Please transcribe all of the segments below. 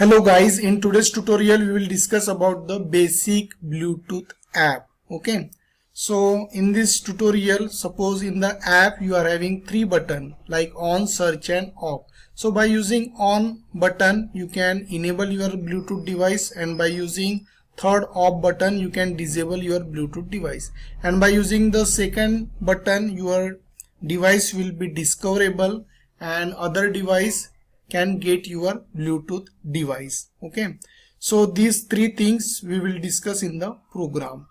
Hello guys, in today's tutorial we will discuss about the basic Bluetooth app. Okay, so in this tutorial, suppose in the app you are having three buttons like on, search and off. So by using on button you can enable your Bluetooth device, and by using third off button you can disable your Bluetooth device, and by using the second button your device will be discoverable and other device can get your Bluetooth device. Okay, so these three things we will discuss in the program.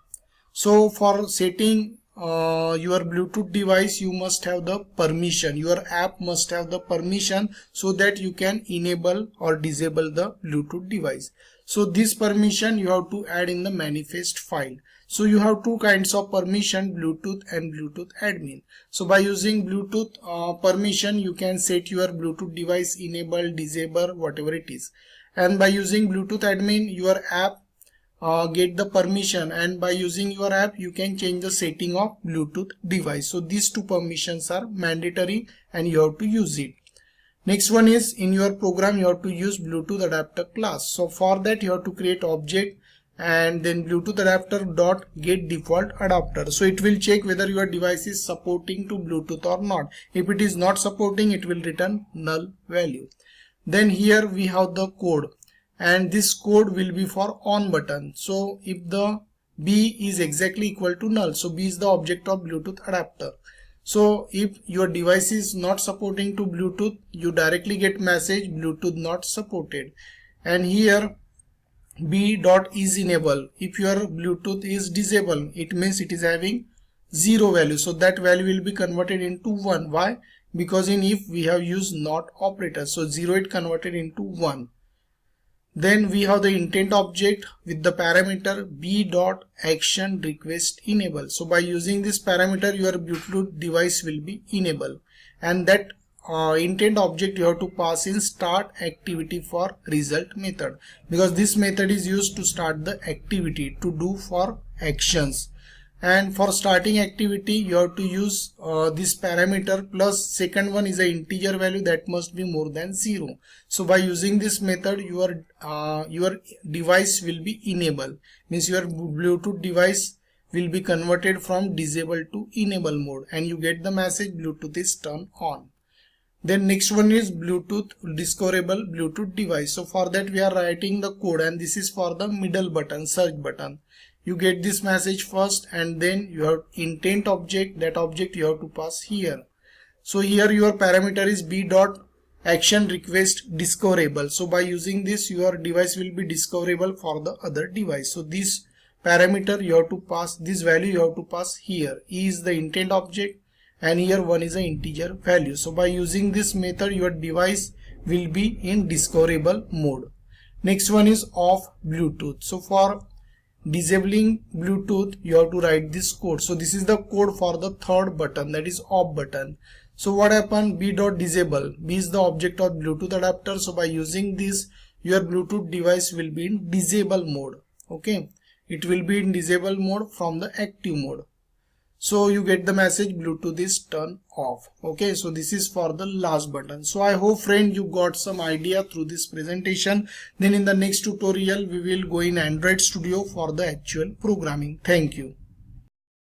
So for setting your Bluetooth device, you must have the permission. Your app must have the permission so that you can enable or disable the Bluetooth device. So this permission you have to add in the manifest file. So you have two kinds of permission, Bluetooth and Bluetooth admin. So by using Bluetooth permission, you can set your Bluetooth device enable, disable, whatever it is. And by using Bluetooth admin, your app get the permission, and by using your app you can change the setting of Bluetooth device. So these two permissions are mandatory and you have to use it. Next one is, in your program you have to use BluetoothAdapter class. So for that you have to create object and then BluetoothAdapter dot get default adapter. So it will check whether your device is supporting to Bluetooth or not. If it is not supporting, it will return null value. Then here we have the code, and this code will be for on button. So if the B is exactly equal to null, so B is the object of Bluetooth adapter. So if your device is not supporting to Bluetooth, you directly get message Bluetooth not supported. And here B dot is enable. If your Bluetooth is disabled, it means it is having 0 value. So that value will be converted into 1. Why? Because in if we have used not operator. So 0 it converted into 1. Then we have the intent object with the parameter B dot action request enable. So by using this parameter, your Bluetooth device will be enabled, and that intent object you have to pass in start activity for result method, because this method is used to start the activity to do for actions. And for starting activity you have to use this parameter plus second one is an integer value that must be more than 0. So by using this method your device will be enabled, means your Bluetooth device will be converted from disable to enable mode, and you get the message Bluetooth is turned on. Then next one is Bluetooth discoverable Bluetooth device. So for that we are writing the code, and this is for the middle button, search button. You get this message first, and then you have intent object. That object you have to pass here. So here your parameter is B dot action request discoverable. So by using this your device will be discoverable for the other device. So this parameter you have to pass, this value you have to pass here. E is the intent object and here 1 is an integer value. So by using this method your device will be in discoverable mode. Next one is off Bluetooth. So for disabling Bluetooth you have to write this code. So this is the code for the third button, that is off button. So what happened, B dot disable, B is the object of Bluetooth adapter. So by using this your Bluetooth device will be in disable mode. Okay, it will be in disable mode from the active mode. So you get the message Bluetooth is turned off. Okay, so this is for the last button. So I hope friend you got some idea through this presentation. Then in the next tutorial we will go in Android Studio for the actual programming. Thank you.